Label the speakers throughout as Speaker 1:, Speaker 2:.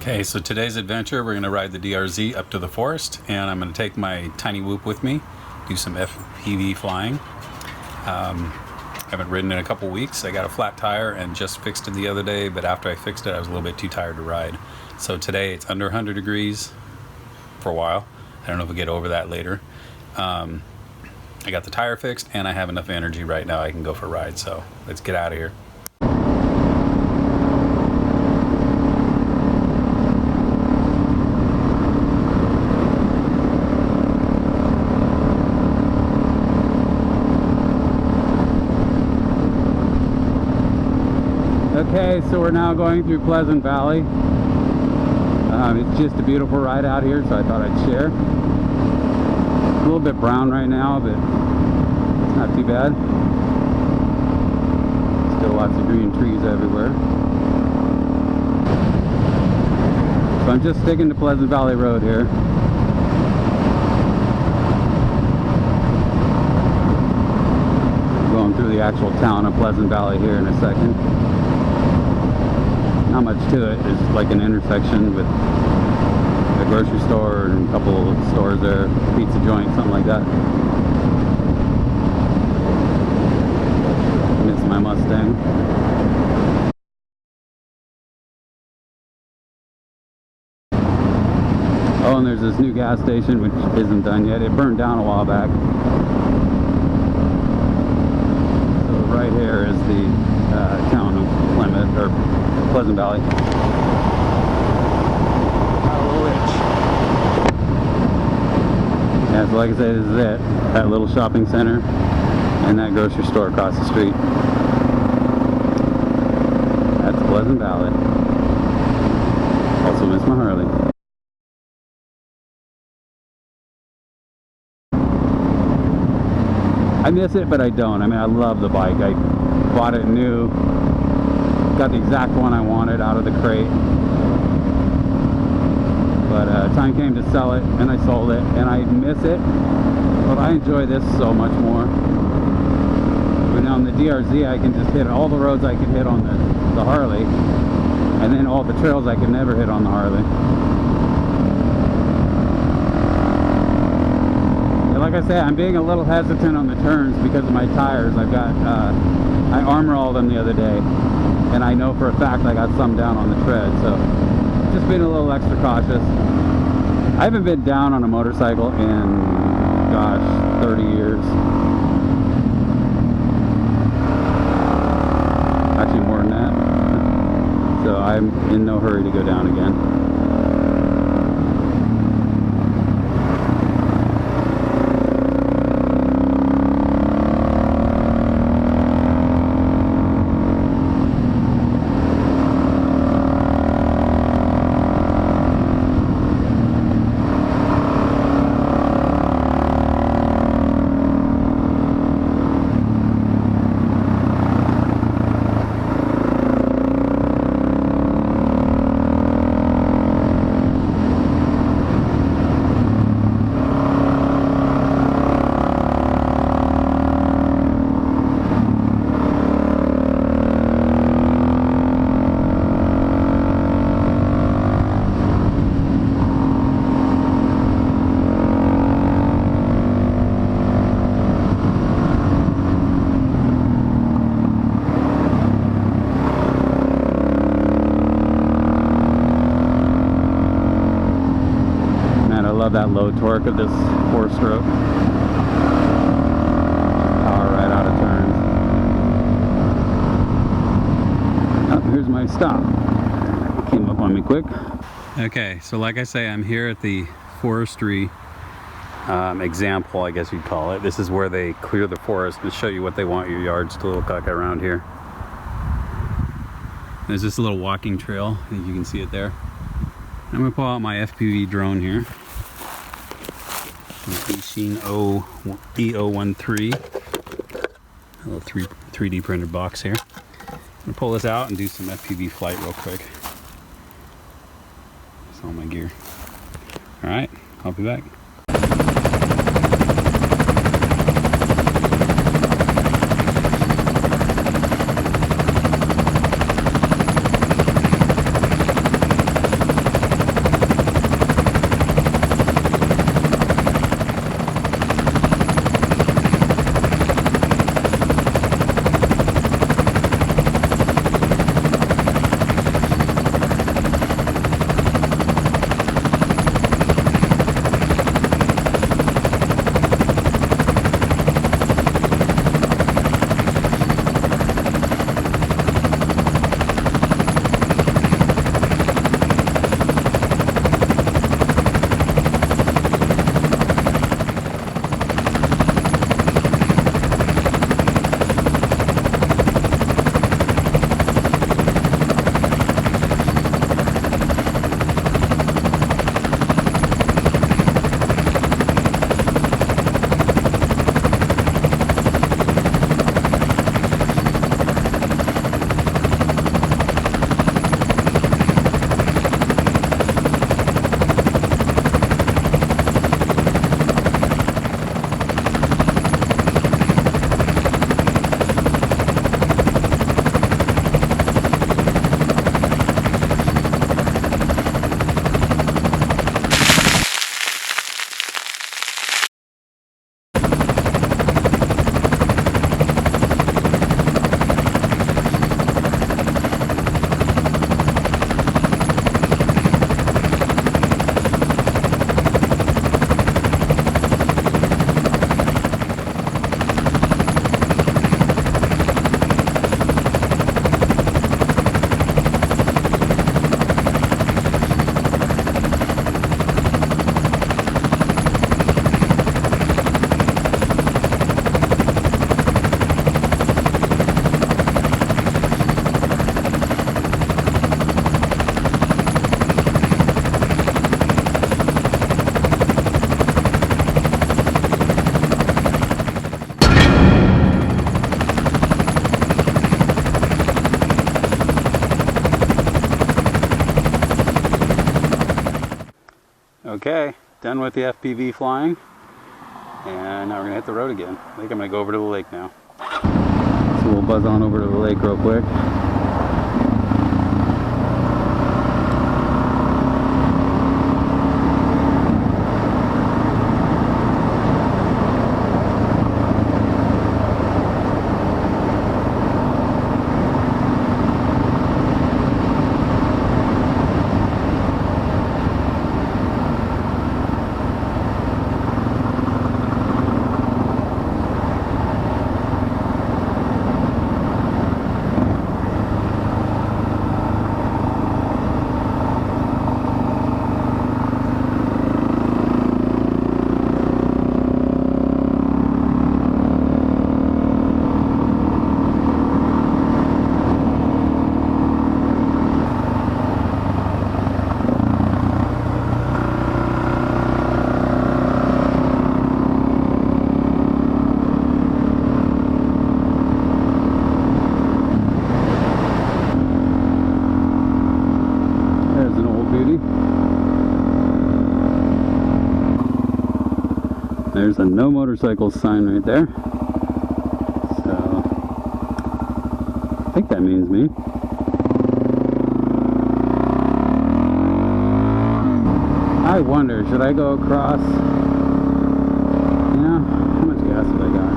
Speaker 1: Okay, so today's adventure, we're going to ride the DRZ up to the forest, and I'm going to take my tiny whoop with me, do some FPV flying. I haven't ridden in a couple weeks. I got a flat tire and just fixed it the other day, but after I fixed it, I was a little bit too tired to ride. So today it's under 100 degrees for a while. I don't know if we'll get over that later. I got the tire fixed, and I have enough energy right now I can go for a ride, so let's get out of here. Okay, so we're now going through Pleasant Valley. It's just a beautiful ride out here, so I thought I'd share. A little bit brown right now, but it's not too bad. Still lots of green trees everywhere. So I'm just sticking to Pleasant Valley Road here. Going through the actual town of Pleasant Valley here in a second. Not much to it. It's like an intersection with a grocery store and a couple of stores there, pizza joint, something like that. Miss my Mustang. Oh, and there's this new gas station which isn't done yet. It burned down a while back. So right here is the town of Plymouth, or Pleasant Valley. Got a little itch. Yeah, so like I said, this is it. That little shopping center and that grocery store across the street. That's Pleasant Valley. Also miss my Harley. I miss it, but I don't. I mean, I love the bike. I bought it new. Got the exact one I wanted out of the crate, but time came to sell it, and I sold it, and I miss it, but I enjoy this so much more. But on the DRZ, I can just hit all the roads I can hit on the Harley, and then all the trails I could never hit on the Harley. And like I said, I'm being a little hesitant on the turns because of my tires. I've got I armor rolled them the other day, and I know for a fact I got some down on the tread, so just being a little extra cautious. I haven't been down on a motorcycle in, gosh, 30 years. Actually more than that. So I'm in no hurry to go down again. That low torque of this 4-stroke. Power right out of turns. Oh, here's my stop. Came up on me quick. Okay, so like I say, I'm here at the forestry example, I guess you'd call it. This is where they clear the forest and show you what they want your yards to look like around here. There's this little walking trail. I think you can see it there. I'm gonna pull out my FPV drone here. EO13, a little 3D printed box here. I'm gonna pull this out and do some FPV flight real quick. That's all my gear. All right, I'll be back. Okay, done with the FPV flying, and now we're gonna hit the road again. I think I'm gonna go over to the lake now. So we'll buzz on over to the lake real quick. There's a no motorcycles sign right there. So I think that means me. I wonder, should I go across? Yeah, how much gas have I got?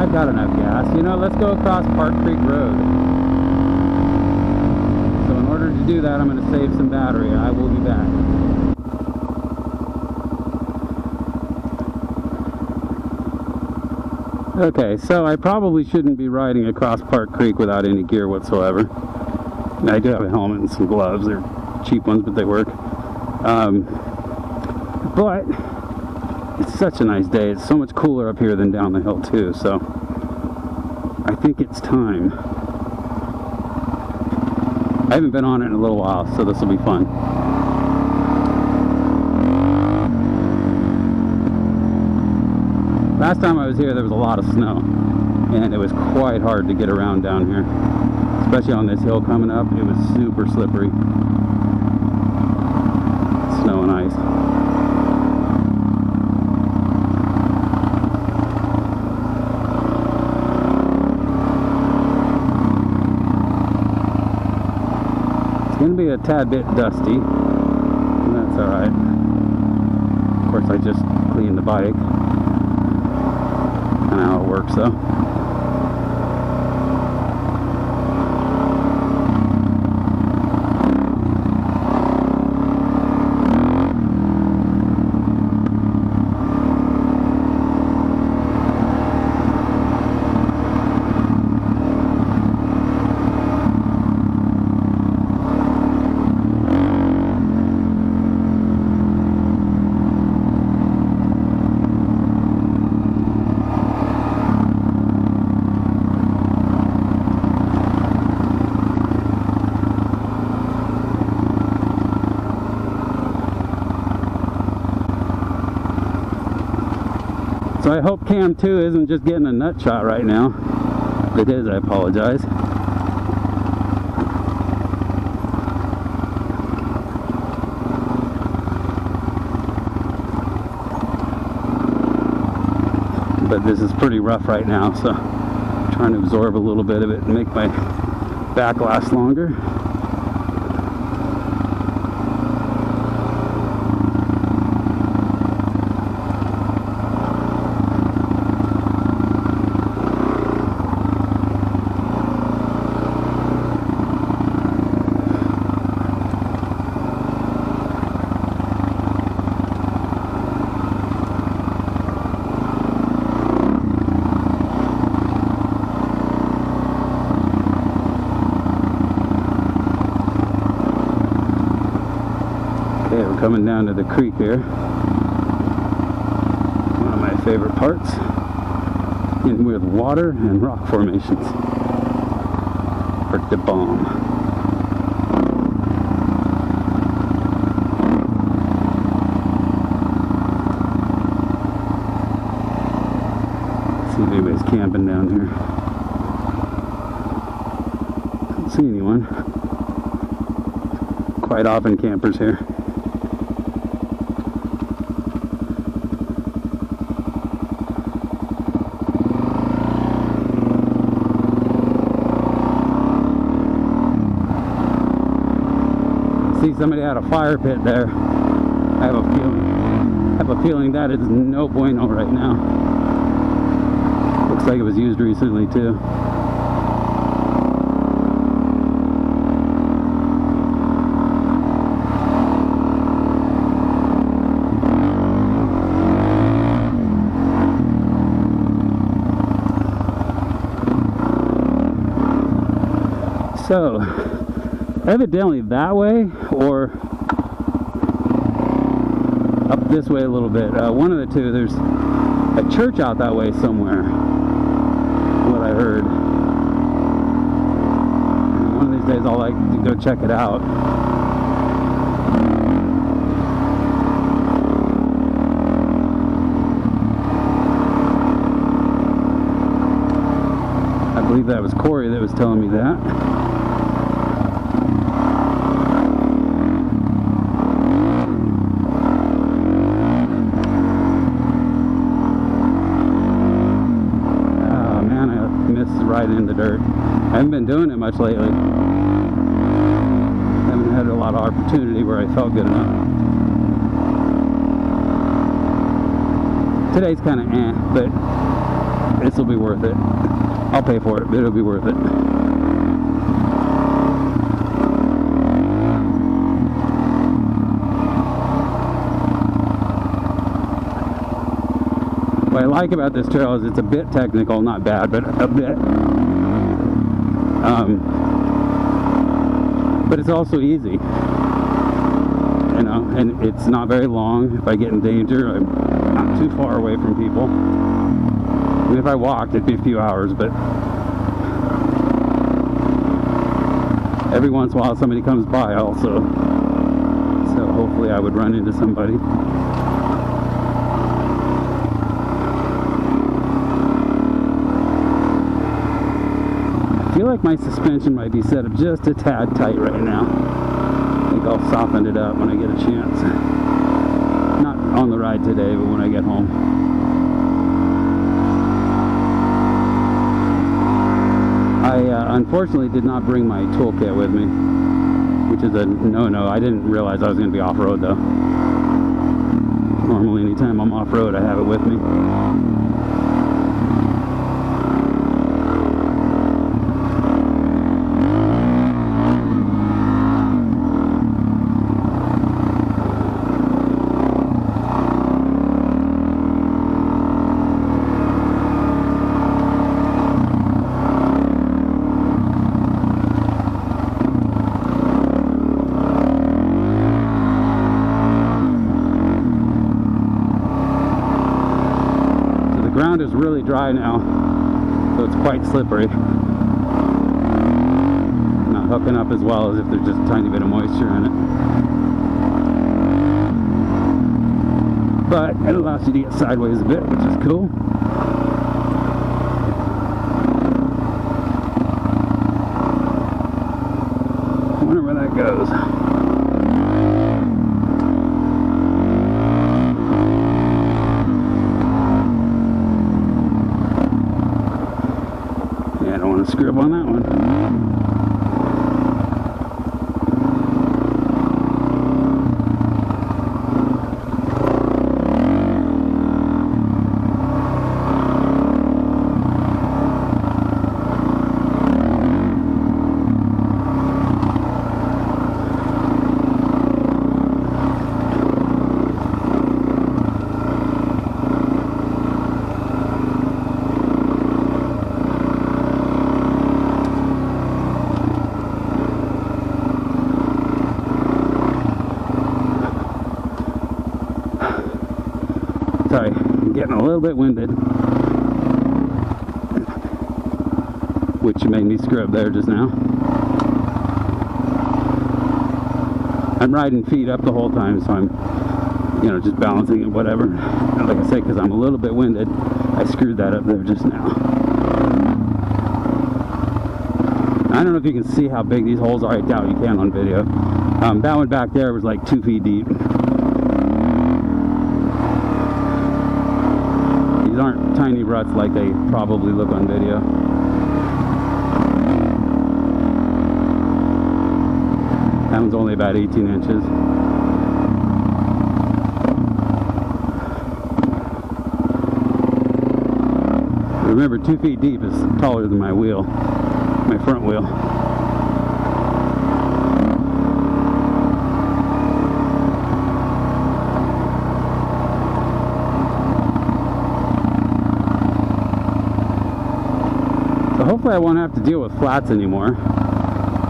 Speaker 1: I've got enough gas. You know, let's go across Park Creek Road. In order to do that, I'm going to save some battery, and I will be back. Okay, so I probably shouldn't be riding across Park Creek without any gear whatsoever. I do have a helmet and some gloves. They're cheap ones, but they work. But it's such a nice day. It's so much cooler up here than down the hill too, so I think it's time. I haven't been on it in a little while, so this will be fun. Last time I was here, there was a lot of snow, and it was quite hard to get around down here. Especially on this hill coming up, it was super slippery. Snow and ice. It's going to be a tad bit dusty, and that's alright. Of course, I just cleaned the bike. I don't know how it works though. So I hope cam 2 isn't just getting a nut shot right now. If it is, I apologize. But this is pretty rough right now, so I'm trying to absorb a little bit of it and make my back last longer. Okay, we're coming down to the creek here. One of my favorite parts. In with water and rock formations. Or the bomb. See if anybody's camping down here. see anyone. Quite often campers here. See, somebody had a fire pit there. I have a feeling that is no bueno right now. Looks like it was used recently too. So, evidently that way, or up this way a little bit. One of the two. There's a church out that way somewhere. What I heard. One of these days I'll like to go check it out. I believe that was Corey that was telling me that. Right in the dirt. I haven't been doing it much lately. Haven't had a lot of opportunity where I felt good enough. Today's kind of but this will be worth it. I'll pay for it, but it'll be worth it. What I like about this trail is it's a bit technical, not bad, but a bit. But it's also easy, you know, and it's not very long. If I get in danger, I'm not too far away from people. I mean, if I walked, it'd be a few hours, but every once in a while somebody comes by also. So hopefully I would run into somebody. I feel like my suspension might be set up just a tad tight right now. I think I'll soften it up when I get a chance. Not on the ride today, but when I get home. I unfortunately did not bring my toolkit with me, which is a no-no. I didn't realize I was going to be off-road though. Normally anytime I'm off-road I have it with me. The ground is really dry now, so it's quite slippery. Not hooking up as well as if there's just a tiny bit of moisture in it. But it allows you to get sideways a bit, which is cool. I wonder where that goes. Screw up on that one. Sorry, I'm getting a little bit winded, which made me screw up there just now. I'm riding feet up the whole time, so I'm, you know, just balancing it, whatever. And like I said, because I'm a little bit winded, I screwed that up there just now.
Speaker 2: I don't know if you can see how big these holes are. I doubt you can on video. That one back there was like 2 feet deep. These aren't tiny ruts like they probably look on video. That one's only about 18 inches. Remember, 2 feet deep is taller than my wheel, my front wheel. So hopefully I won't have to deal with flats anymore.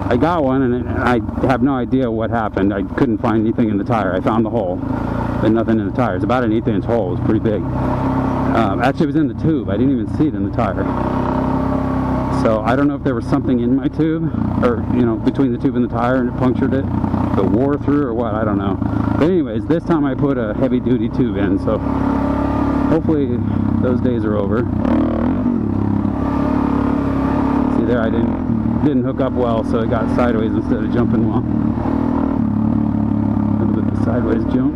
Speaker 2: I got one and I have no idea what happened. I couldn't find anything in the tire. I found the hole, but nothing in the tire. It's about an 1/8 inch hole. It was pretty big. Actually, it was in the tube. I didn't even see it in the tire. So I don't know if there was something in my tube, or you know, between the tube and the tire, and it punctured it. If it wore through or what, I don't know. But anyways, this time I put a heavy-duty tube in, so hopefully those days are over. See there, I didn't hook up well, so it got sideways instead of jumping well. A little bit of a sideways jump.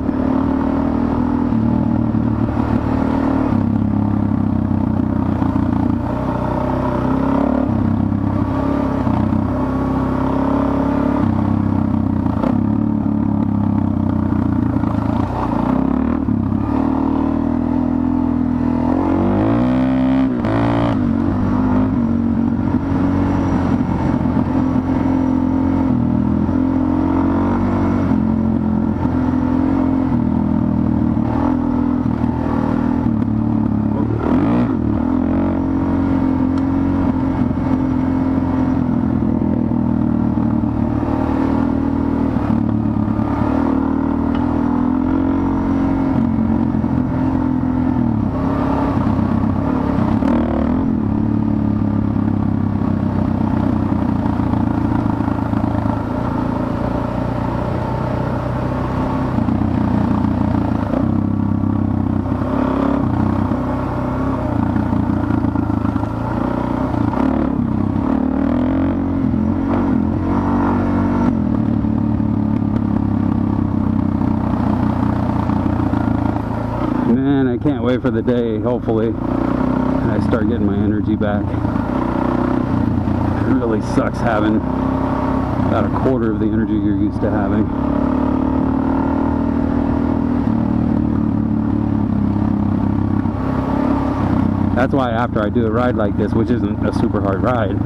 Speaker 2: Man, I can't wait for the day, hopefully, and I start getting my energy back. It really sucks having about a quarter of the energy you're used to having. That's why after I do a ride like this, which isn't a super hard ride,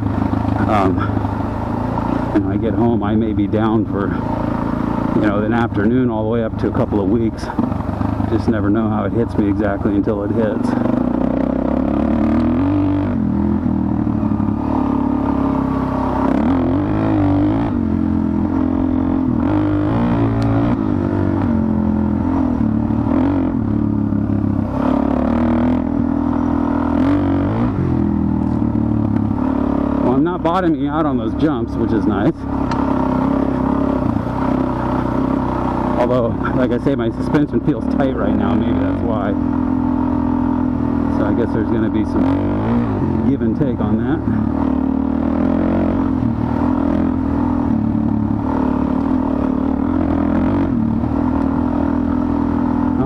Speaker 2: when I get home, I may be down for, you know, an afternoon all the way up to a couple of weeks. Just never know how it hits me exactly until it hits. Well, I'm not bottoming out on those jumps, which is nice. Although, like I say, my suspension feels tight right now, maybe that's why. So I guess there's going to be some give and take on that.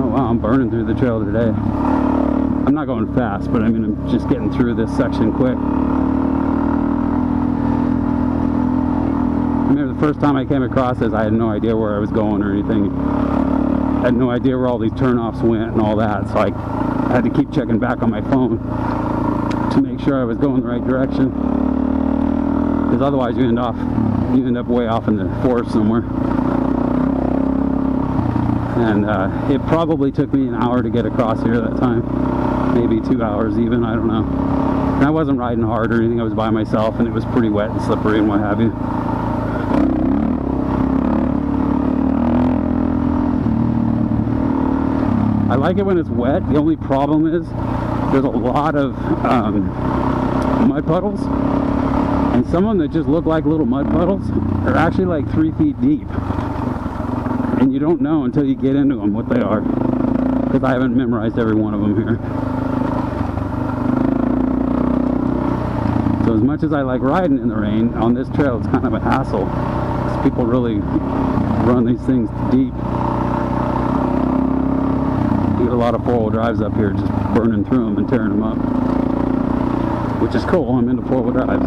Speaker 2: Oh wow, I'm burning through the trail today. I'm not going fast, but I mean, I'm just getting through this section quick. I remember the first time I came across this, I had no idea where I was going or anything. I had no idea where all these turnoffs went and all that, so I had to keep checking back on my phone to make sure I was going the right direction. Because otherwise you end up way off in the forest somewhere. And it probably took me an hour to get across here that time. Maybe 2 hours even, I don't know. And I wasn't riding hard or anything, I was by myself and it was pretty wet and slippery and what have you. I like it when it's wet. The only problem is there's a lot of mud puddles, and some of them that just look like little mud puddles are actually like 3 feet deep, and you don't know until you get into them what they are, because I haven't memorized every one of them here. So as much as I like riding in the rain, on this trail it's kind of a hassle, because people really run these things deep. You get a lot of four-wheel drives up here just burning through them and tearing them up, which is cool. I'm into four-wheel drives.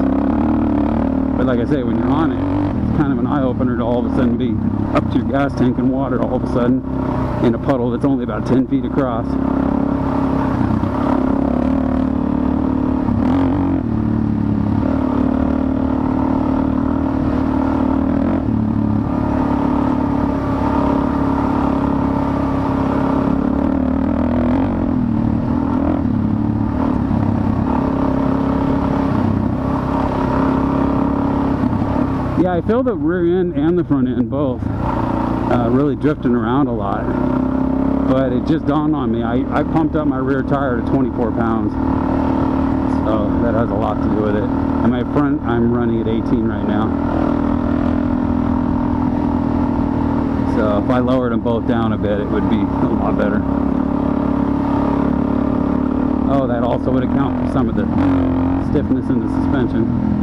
Speaker 2: But like I say, when you're on it, it's kind of an eye-opener to all of a sudden be up to your gas tank in water all of a sudden in a puddle that's only about 10 feet across. Yeah, I feel the rear end and the front end both really drifting around a lot. But it just dawned on me, I pumped up my rear tire to 24 pounds. So that has a lot to do with it. And my front, I'm running at 18 right now. So if I lowered them both down a bit, it would be a lot better. Oh, that also would account for some of the stiffness in the suspension.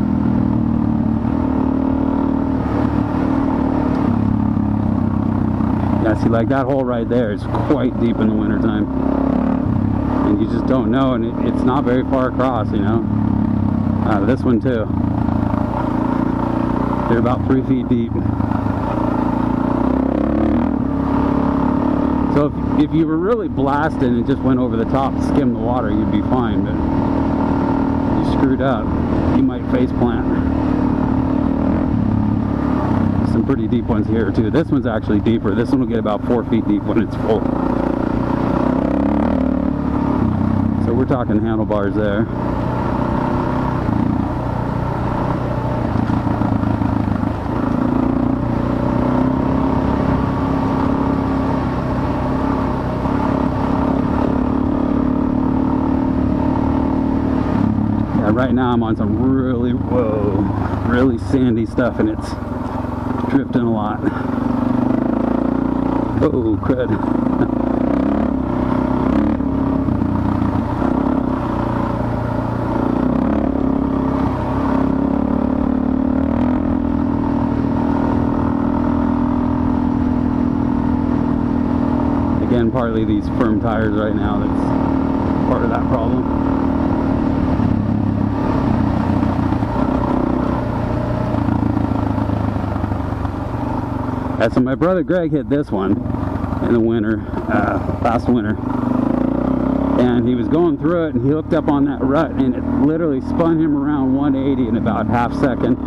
Speaker 2: Yeah, see, like that hole right there is quite deep in the wintertime. And you just don't know, and it's not very far across, you know. This one too. They're about 3 feet deep. So if you were really blasted and just went over the top to skim the water, you'd be fine, but you screwed up, you might face plant. Some pretty deep ones here too. This one's actually deeper. This one will get about 4 feet deep when it's full. So we're talking handlebars there. Yeah, right now I'm on some really sandy stuff, and it's drifting a lot. Oh, crud. Again, partly these firm tires right now, that's part of that problem. So my brother Greg hit this one in the winter, last winter, and he was going through it, and he hooked up on that rut, and it literally spun him around 180 in about half second.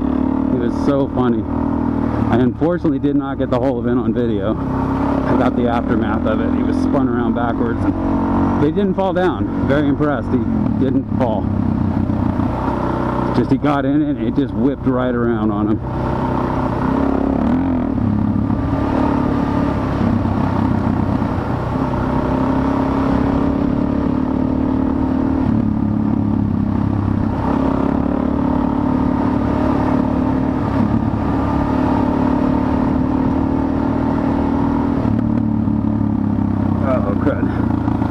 Speaker 2: It was so funny. I unfortunately did not get the whole event on video. I got the aftermath of it. He was spun around backwards, and he didn't fall down. Very impressed. He didn't fall. Just he got in it, and it just whipped right around on him.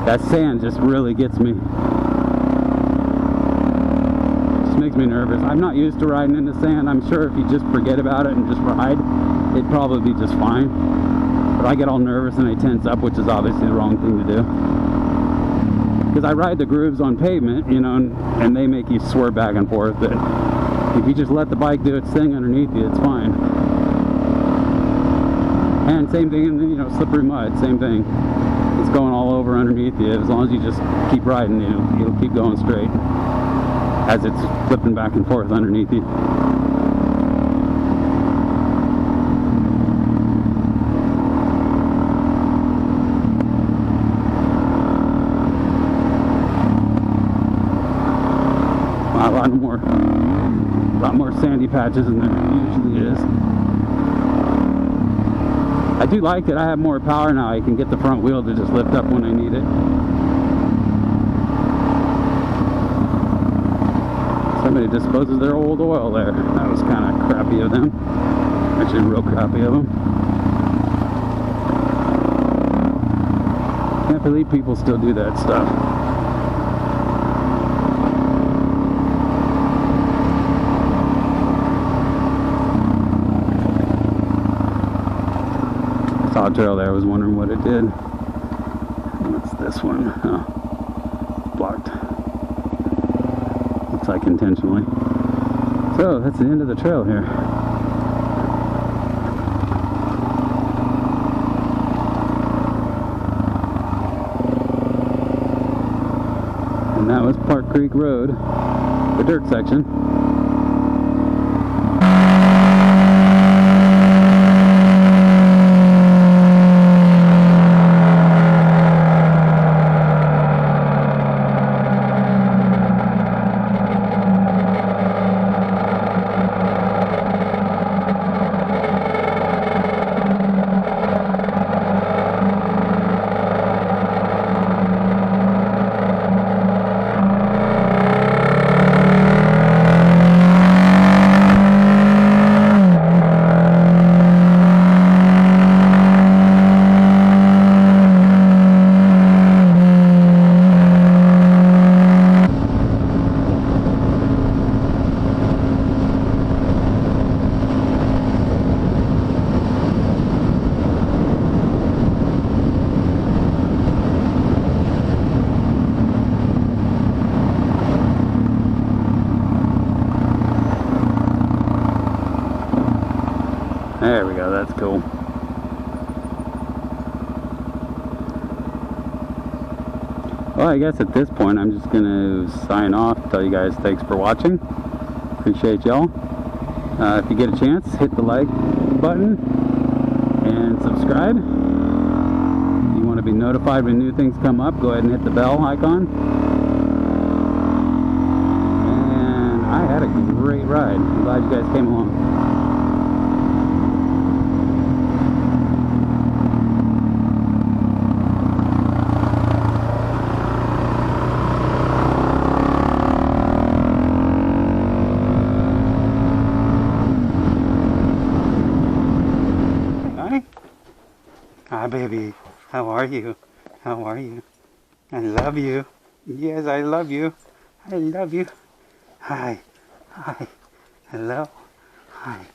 Speaker 2: That sand just really gets me. Just makes me nervous. I'm not used to riding in the sand. I'm sure if you just forget about it and just ride, it'd probably be just fine. But I get all nervous and I tense up, which is obviously the wrong thing to do. Because I ride the grooves on pavement, you know, and they make you swerve back and forth. But if you just let the bike do its thing underneath you, it's fine. And same thing in the, you know, slippery mud, same thing. It's going all over underneath you. As long as you just keep riding, it'll keep going straight as it's flipping back and forth underneath you. A lot more sandy patches than there usually is. I do like that I have more power now. I can get the front wheel to just lift up when I need it. Somebody disposes their old oil there. That was kind of crappy of them. Actually, real crappy of them. Can't believe people still do that stuff. saw a trail there. I was wondering what it did. What's this one? Oh, blocked. Looks like intentionally. So that's the end of the trail here. And that was Park Creek Road, the dirt section. There we go, that's cool. Well, I guess at this point I'm just going to sign off. Tell you guys thanks for watching. Appreciate y'all. If you get a chance, hit the like button and subscribe. If you want to be notified when new things come up, go ahead and hit the bell icon. And I had a great ride. I'm glad you guys came along. Hi baby, how are you? How are you? I love you. Yes, I love you. I love you. Hi. Hi. Hello. Hi.